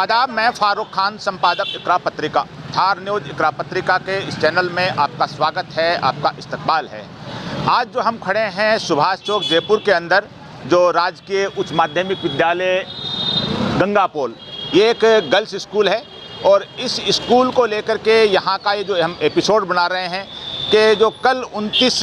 आदाब, मैं फारूक खान, संपादक इकरा पत्रिका। थार न्यूज़ इकरा पत्रिका के इस चैनल में आपका स्वागत है, आपका इस्तकबाल है। आज जो हम खड़े हैं सुभाष चौक जयपुर के अंदर, जो राजकीय उच्च माध्यमिक विद्यालय गंगापोल, ये एक गर्ल्स स्कूल है और इस स्कूल को लेकर के यहाँ का ये जो हम एपिसोड बना रहे हैं कि जो कल 29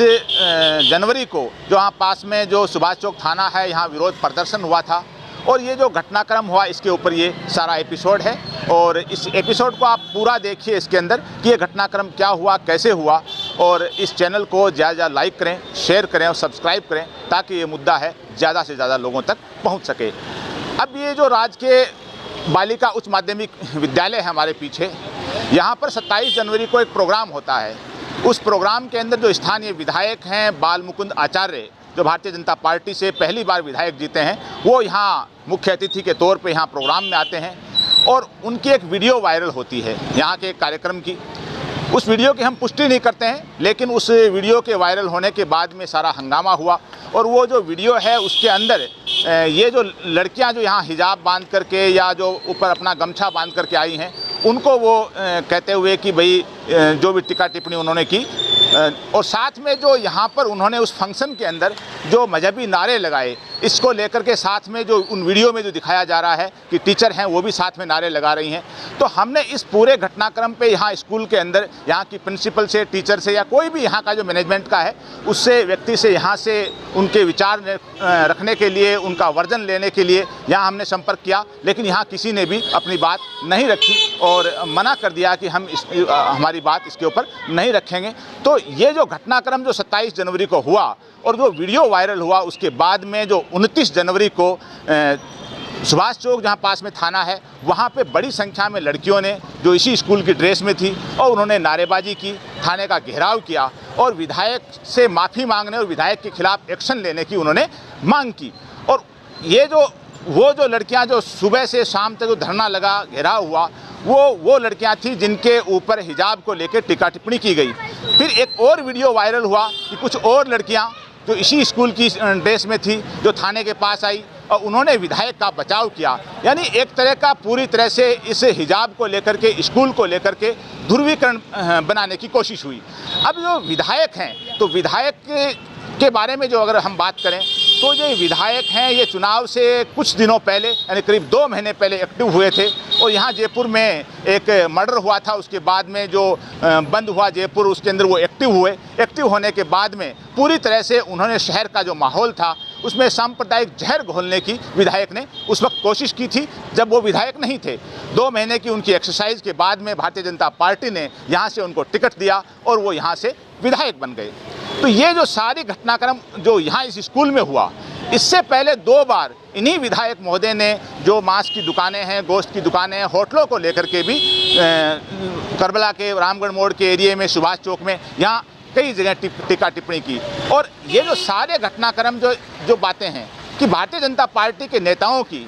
जनवरी को जो यहाँ पास में जो सुभाष चौक थाना है, यहाँ विरोध प्रदर्शन हुआ था और ये जो घटनाक्रम हुआ इसके ऊपर ये सारा एपिसोड है। और इस एपिसोड को आप पूरा देखिए इसके अंदर कि ये घटनाक्रम क्या हुआ, कैसे हुआ, और इस चैनल को ज़्यादा लाइक करें, शेयर करें और सब्सक्राइब करें ताकि ये मुद्दा है ज़्यादा से ज़्यादा लोगों तक पहुंच सके। अब ये जो राजकीय बालिका उच्च माध्यमिक विद्यालय है हमारे पीछे, यहाँ पर 27 जनवरी को एक प्रोग्राम होता है। उस प्रोग्राम के अंदर जो स्थानीय विधायक हैं बाल मुकुंद आचार्य, जो भारतीय जनता पार्टी से पहली बार विधायक जीते हैं, वो यहाँ मुख्य अतिथि के तौर पे यहाँ प्रोग्राम में आते हैं और उनकी एक वीडियो वायरल होती है यहाँ के एक कार्यक्रम की। उस वीडियो की हम पुष्टि नहीं करते हैं, लेकिन उस वीडियो के वायरल होने के बाद में सारा हंगामा हुआ और वो जो वीडियो है उसके अंदर ये जो लड़कियां जो यहाँ हिजाब बांध करके या जो ऊपर अपना गमछा बांध करके आई हैं, उनको वो कहते हुए कि भाई जो भी टीका टिप्पणी उन्होंने की, और साथ में जो यहाँ पर उन्होंने उस फंक्शन के अंदर जो मजहबी नारे लगाए, इसको लेकर के साथ में जो उन वीडियो में जो दिखाया जा रहा है कि टीचर हैं वो भी साथ में नारे लगा रही हैं। तो हमने इस पूरे घटनाक्रम पे यहाँ स्कूल के अंदर यहाँ की प्रिंसिपल से, टीचर से या कोई भी यहाँ का जो मैनेजमेंट का है उससे व्यक्ति से यहाँ से उनके विचार रखने के लिए, उनका वर्जन लेने के लिए यहाँ हमने संपर्क किया, लेकिन यहाँ किसी ने भी अपनी बात नहीं रखी और मना कर दिया कि हम हमारी बात इसके ऊपर नहीं रखेंगे। तो ये जो घटनाक्रम जो 27 जनवरी को हुआ और जो वीडियो वायरल हुआ, उसके बाद में जो 29 जनवरी को सुभाष चौक जहाँ पास में थाना है, वहाँ पे बड़ी संख्या में लड़कियों ने जो इसी स्कूल की ड्रेस में थी और उन्होंने नारेबाजी की, थाने का घेराव किया और विधायक से माफ़ी मांगने और विधायक के खिलाफ एक्शन लेने की उन्होंने मांग की। और ये जो लड़कियां जो सुबह से शाम तक जो धरना लगा, घेराव हुआ, वो लड़कियां थी जिनके ऊपर हिजाब को लेकर टीका टिप्पणी की गई। फिर एक और वीडियो वायरल हुआ कि कुछ और लड़कियां जो इसी स्कूल की ड्रेस में थी जो थाने के पास आई और उन्होंने विधायक का बचाव किया। यानी एक तरह का पूरी तरह से इस हिजाब को लेकर के, स्कूल को लेकर के ध्रुवीकरण बनाने की कोशिश हुई। अब जो विधायक हैं, तो विधायक के बारे में जो अगर हम बात करें तो ये विधायक हैं, ये चुनाव से कुछ दिनों पहले यानी करीब 2 महीने पहले एक्टिव हुए थे और यहाँ जयपुर में एक मर्डर हुआ था, उसके बाद में जो बंद हुआ जयपुर, उसके अंदर वो एक्टिव हुए। एक्टिव होने के बाद में पूरी तरह से उन्होंने शहर का जो माहौल था उसमें सांप्रदायिक जहर घोलने की विधायक ने उस वक्त कोशिश की थी जब वो विधायक नहीं थे। 2 महीने की उनकी एक्सरसाइज के बाद में भारतीय जनता पार्टी ने यहाँ से उनको टिकट दिया और वो यहाँ से विधायक बन गए। तो ये जो सारी घटनाक्रम जो यहाँ इस स्कूल में हुआ, इससे पहले 2 बार इन्हीं विधायक महोदय ने जो मांस की दुकानें हैं, गोश्त की दुकानें हैं, होटलों को लेकर के भी करबला के रामगढ़ मोड़ के एरिए में, सुभाष चौक में, यहाँ कई जगह टीका टिप्पणी की। और ये जो सारे घटनाक्रम जो बातें हैं कि भारतीय जनता पार्टी के नेताओं की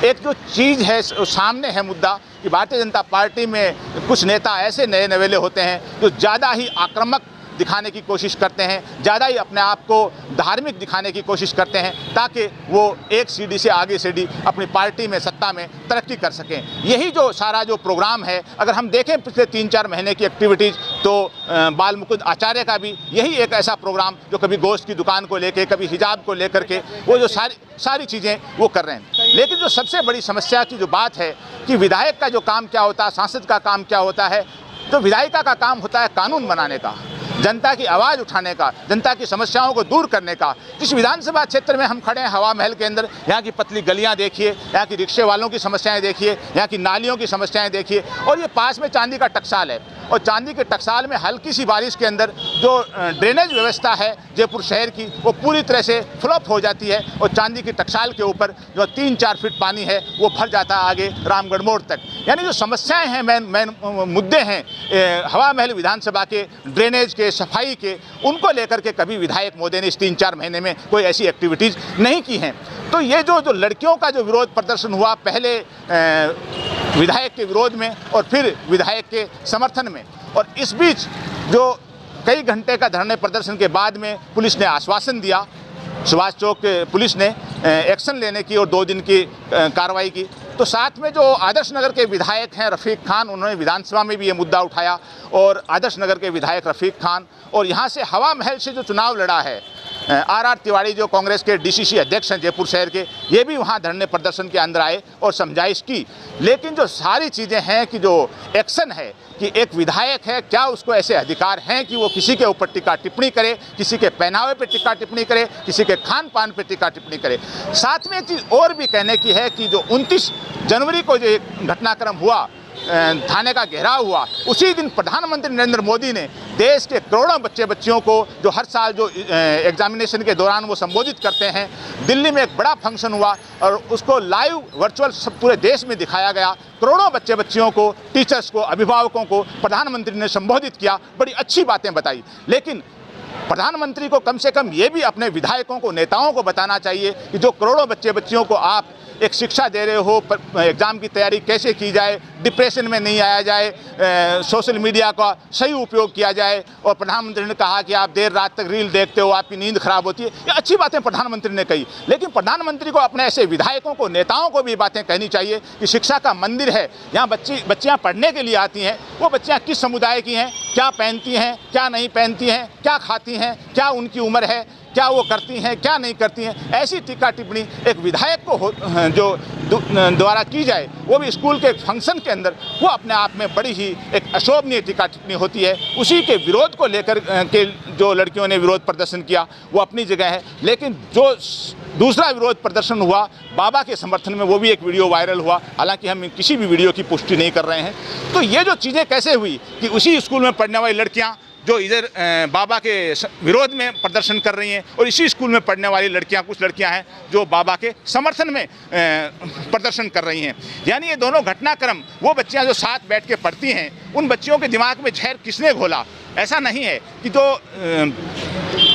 एक जो चीज़ है सामने है मुद्दा कि भारतीय जनता पार्टी में कुछ नेता ऐसे नए नवेले होते हैं जो ज़्यादा ही आक्रामक दिखाने की कोशिश करते हैं, ज़्यादा ही अपने आप को धार्मिक दिखाने की कोशिश करते हैं ताकि वो एक सीढ़ी से आगे सीढ़ी अपनी पार्टी में, सत्ता में तरक्की कर सकें। यही जो सारा जो प्रोग्राम है, अगर हम देखें पिछले 3-4 महीने की एक्टिविटीज़, तो बाल मुकुंद आचार्य का भी यही एक ऐसा प्रोग्राम जो कभी गोश्त की दुकान को लेकर, कभी हिजाब को लेकर के, वो जो सारी चीज़ें वो कर रहे हैं। लेकिन जो सबसे बड़ी समस्या की जो बात है कि विधायक का जो काम क्या होता है, सांसद का काम क्या होता है, तो विधायिका का काम होता है कानून बनाने का, जनता की आवाज़ उठाने का, जनता की समस्याओं को दूर करने का। जिस विधानसभा क्षेत्र में हम खड़े हैं हवा महल के अंदर, यहाँ की पतली गलियाँ देखिए, यहाँ की रिक्शे वालों की समस्याएं देखिए, यहाँ की नालियों की समस्याएं देखिए, और ये पास में चांदी का टकसाल है और चांदी के टकसाल में हल्की सी बारिश के अंदर जो ड्रेनेज व्यवस्था है जयपुर शहर की, वो पूरी तरह से फ्लॉप हो जाती है और चांदी की टकसाल के ऊपर जो 3-4 फीट पानी है वो भर जाता है आगे रामगढ़ मोड़ तक। यानी जो समस्याएं हैं, मेन मुद्दे हैं हवा महल विधानसभा के, ड्रेनेज के, सफाई के, उनको लेकर के कभी विधायक महोदय ने इस 3-4 महीने में कोई ऐसी एक्टिविटीज़ नहीं की हैं। तो ये जो लड़कियों का जो विरोध प्रदर्शन हुआ, पहले विधायक के विरोध में और फिर विधायक के समर्थन में, और इस बीच जो कई घंटे का धरने प्रदर्शन के बाद में पुलिस ने आश्वासन दिया, सुभाष चौक पुलिस ने एक्शन लेने की और 2 दिन की कार्रवाई की। तो साथ में जो आदर्श नगर के विधायक हैं रफ़ीक खान, उन्होंने विधानसभा में भी ये मुद्दा उठाया। और आदर्श नगर के विधायक रफ़ीक खान और यहाँ से हवा महल से जो चुनाव लड़ा है आर तिवारी, जो कांग्रेस के डीसीसी अध्यक्ष हैं जयपुर शहर के, ये भी वहाँ धरने प्रदर्शन के अंदर आए और समझाइश की। लेकिन जो सारी चीज़ें हैं कि जो एक्शन है कि एक विधायक है, क्या उसको ऐसे अधिकार हैं कि वो किसी के ऊपर टीका टिप्पणी करे, किसी के पहनावे पे टीका टिप्पणी करे, किसी के खान पान पे टीका टिप्पणी करे। साथ में एक चीज़ और भी कहने की है कि जो 29 जनवरी को जो एक घटनाक्रम हुआ, थाने का घेराव हुआ, उसी दिन प्रधानमंत्री नरेंद्र मोदी ने देश के करोड़ों बच्चे बच्चियों को जो हर साल जो एग्जामिनेशन के दौरान वो संबोधित करते हैं, दिल्ली में एक बड़ा फंक्शन हुआ और उसको लाइव वर्चुअल सब पूरे देश में दिखाया गया। करोड़ों बच्चे बच्चियों को, टीचर्स को, अभिभावकों को प्रधानमंत्री ने संबोधित किया, बड़ी अच्छी बातें बताई। लेकिन प्रधानमंत्री को कम से कम ये भी अपने विधायकों को, नेताओं को बताना चाहिए कि जो करोड़ों बच्चे बच्चियों को आप एक शिक्षा दे रहे हो, एग्ज़ाम की तैयारी कैसे की जाए, डिप्रेशन में नहीं आया जाए, सोशल मीडिया का सही उपयोग किया जाए। और प्रधानमंत्री ने कहा कि आप देर रात तक रील देखते हो, आपकी नींद खराब होती है। ये अच्छी बातें प्रधानमंत्री ने कही, लेकिन प्रधानमंत्री को अपने ऐसे विधायकों को, नेताओं को भी बातें कहनी चाहिए कि शिक्षा का मंदिर है, यहाँ बच्चियाँ पढ़ने के लिए आती हैं। वो बच्चियाँ किस समुदाय की हैं, क्या पहनती हैं, क्या नहीं पहनती हैं, क्या खाती हैं, क्या उनकी उम्र है, क्या वो करती हैं, क्या नहीं करती हैं, ऐसी टीका टिप्पणी एक विधायक को जो द्वारा की जाए, वो भी स्कूल के फंक्शन के अंदर, वो अपने आप में बड़ी ही एक अशोभनीय टीका टिप्पणी होती है। उसी के विरोध को लेकर के जो लड़कियों ने विरोध प्रदर्शन किया वो अपनी जगह है, लेकिन जो दूसरा विरोध प्रदर्शन हुआ बाबा के समर्थन में, वो भी एक वीडियो वायरल हुआ। हालांकि हम किसी भी वीडियो की पुष्टि नहीं कर रहे हैं। तो ये जो चीज़ें कैसे हुई कि उसी स्कूल में पढ़ने वाली लड़कियाँ जो इधर बाबा के विरोध में प्रदर्शन कर रही हैं और इसी स्कूल में पढ़ने वाली लड़कियां, कुछ लड़कियां हैं जो बाबा के समर्थन में प्रदर्शन कर रही हैं। यानी ये दोनों घटनाक्रम, वो बच्चियां जो साथ बैठ के पढ़ती हैं, उन बच्चियों के दिमाग में जहर किसने घोला? ऐसा नहीं है कि जो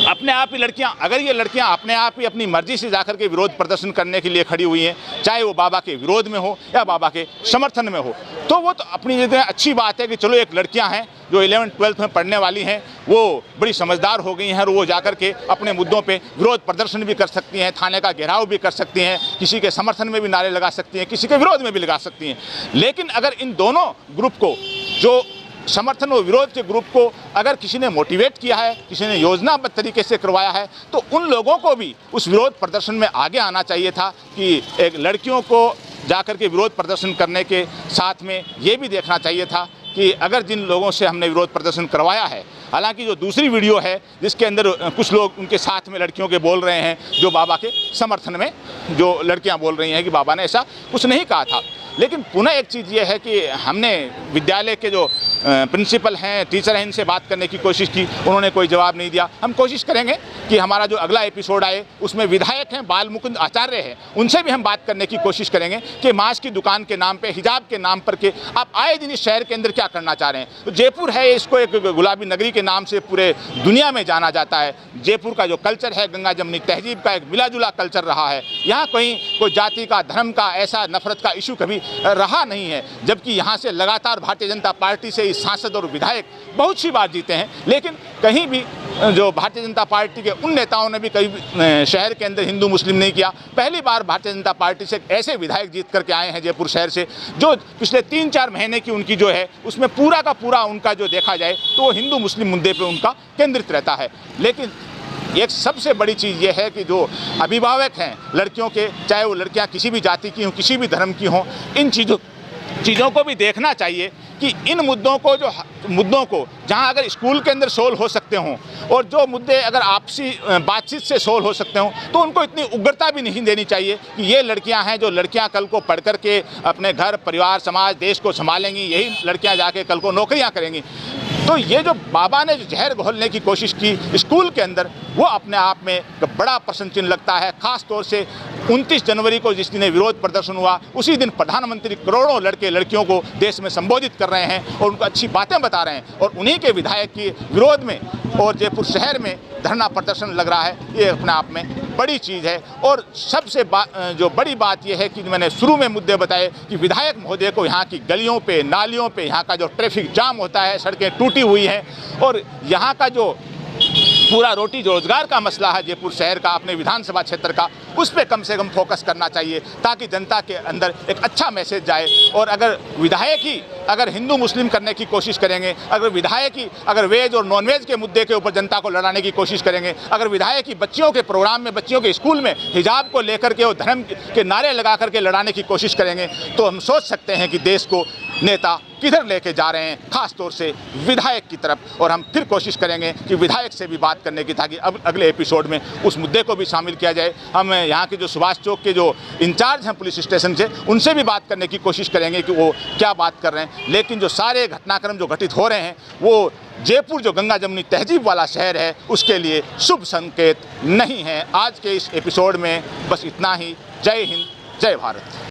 अपने आप ही लड़कियां, अगर ये लड़कियां अपने आप ही अपनी मर्जी से जाकर के विरोध प्रदर्शन करने के लिए खड़ी हुई हैं, चाहे वो बाबा के विरोध में हो या बाबा के समर्थन में हो, तो वो तो अपनी जगह अच्छी बात है कि चलो एक लड़कियां हैं जो 11th-12th में पढ़ने वाली हैं, वो बड़ी समझदार हो गई हैं और वो जाकर के अपने मुद्दों पे विरोध प्रदर्शन भी कर सकती हैं, थाने का घेराव भी कर सकती हैं, किसी के समर्थन में भी नारे लगा सकती हैं, किसी के विरोध में भी लगा सकती हैं। लेकिन अगर इन दोनों ग्रुप को, जो समर्थन और विरोध के ग्रुप को अगर किसी ने मोटिवेट किया है, किसी ने योजनाबद्ध तरीके से करवाया है, तो उन लोगों को भी उस विरोध प्रदर्शन में आगे आना चाहिए था कि एक लड़कियों को जाकर के विरोध प्रदर्शन करने के साथ में ये भी देखना चाहिए था कि अगर जिन लोगों से हमने विरोध प्रदर्शन करवाया है, हालांकि जो दूसरी वीडियो है जिसके अंदर कुछ लोग उनके साथ में लड़कियों के बोल रहे हैं, जो बाबा के समर्थन में जो लड़कियां बोल रही हैं कि बाबा ने ऐसा कुछ नहीं कहा था। लेकिन पुनः एक चीज़ ये है कि हमने विद्यालय के जो प्रिंसिपल हैं, टीचर हैं, इनसे बात करने की कोशिश की, उन्होंने कोई जवाब नहीं दिया। हम कोशिश करेंगे कि हमारा जो अगला एपिसोड आए उसमें विधायक हैं, बाल मुकुंद आचार्य हैं, उनसे भी हम बात करने की कोशिश करेंगे कि मास्क की दुकान के नाम पे, हिजाब के नाम पर के आप आए दिन इस शहर के अंदर क्या करना चाह रहे हैं। तो जयपुर है, इसको एक गुलाबी नगरी के नाम से पूरे दुनिया में जाना जाता है। जयपुर का जो कल्चर है, गंगा जमनी तहजीब का एक मिला जुला कल्चर रहा है। यहाँ कहीं कोई जाति का, धर्म का, ऐसा नफरत का इशू कभी रहा नहीं है। जबकि यहाँ से लगातार भारतीय जनता पार्टी से सांसद और विधायक बहुत सी बार जीते हैं, लेकिन कहीं भी जो भारतीय जनता पार्टी के उन नेताओं ने भी कहीं शहर के अंदर हिंदू मुस्लिम नहीं किया। पहली बार भारतीय जनता पार्टी से ऐसे विधायक जीत करके आए हैं जयपुर शहर से, जो पिछले 3-4 महीने की उनकी जो है उसमें पूरा का पूरा उनका जो देखा जाए तो वो हिंदू मुस्लिम मुद्दे पर उनका केंद्रित रहता है। लेकिन एक सबसे बड़ी चीज़ ये है कि जो अभिभावक हैं लड़कियों के, चाहे वो लड़कियां किसी भी जाति की हों, किसी भी धर्म की हों, इन चीज़ों को भी देखना चाहिए कि इन मुद्दों को जहां अगर स्कूल के अंदर सोल्व हो सकते हों और जो मुद्दे अगर आपसी बातचीत से सोल्व हो सकते हों, तो उनको इतनी उग्रता भी नहीं देनी चाहिए कि ये लड़कियां हैं जो लड़कियां कल को पढ़ कर के अपने घर, परिवार, समाज, देश को संभालेंगी, यही लड़कियां जाके कल को नौकरियां करेंगी। तो ये जो बाबा ने जो जहर घोलने की कोशिश की स्कूल के अंदर, वो अपने आप में बड़ा प्रश्न चिन्ह लगता है। ख़ास तौर से 29 जनवरी को जिस दिन विरोध प्रदर्शन हुआ, उसी दिन प्रधानमंत्री करोड़ों लड़के लड़कियों को देश में संबोधित कर रहे हैं और उनको अच्छी बातें बता रहे हैं, और उन्हीं के विधायक के विरोध में और जयपुर शहर में धरना प्रदर्शन लग रहा है। ये अपने आप में बड़ी चीज़ है। और सबसे जो बड़ी बात यह है कि मैंने शुरू में मुद्दे बताए कि विधायक महोदय को यहाँ की गलियों पे, नालियों पे, यहाँ का जो ट्रैफिक जाम होता है, सड़कें टूटी हुई हैं और यहाँ का जो पूरा रोटी रोजगार का मसला है जयपुर शहर का, अपने विधानसभा क्षेत्र का, उस पर कम से कम फोकस करना चाहिए ताकि जनता के अंदर एक अच्छा मैसेज जाए। और अगर विधायक ही अगर हिंदू मुस्लिम करने की कोशिश करेंगे, अगर विधायक ही अगर वेज और नॉन वेज के मुद्दे के ऊपर जनता को लड़ाने की कोशिश करेंगे, अगर विधायक ही बच्चियों के प्रोग्राम में, बच्चियों के स्कूल में हिजाब को लेकर के और धर्म के नारे लगा करके लड़ाने की कोशिश करेंगे, तो हम सोच सकते हैं कि देश को नेता किधर लेके जा रहे हैं, खास तौर से विधायक की तरफ। और हम फिर कोशिश करेंगे कि विधायक से भी बात करने की, ताकि अब अगले एपिसोड में उस मुद्दे को भी शामिल किया जाए। हम यहाँ के जो सुभाष चौक के जो इंचार्ज हैं पुलिस स्टेशन से, उनसे भी बात करने की कोशिश करेंगे कि वो क्या बात कर रहे हैं। लेकिन जो सारे घटनाक्रम जो घटित हो रहे हैं, वो जयपुर जो गंगा जमुनी तहजीब वाला शहर है, उसके लिए शुभ संकेत नहीं है। आज के इस एपिसोड में बस इतना ही। जय हिंद, जय भारत।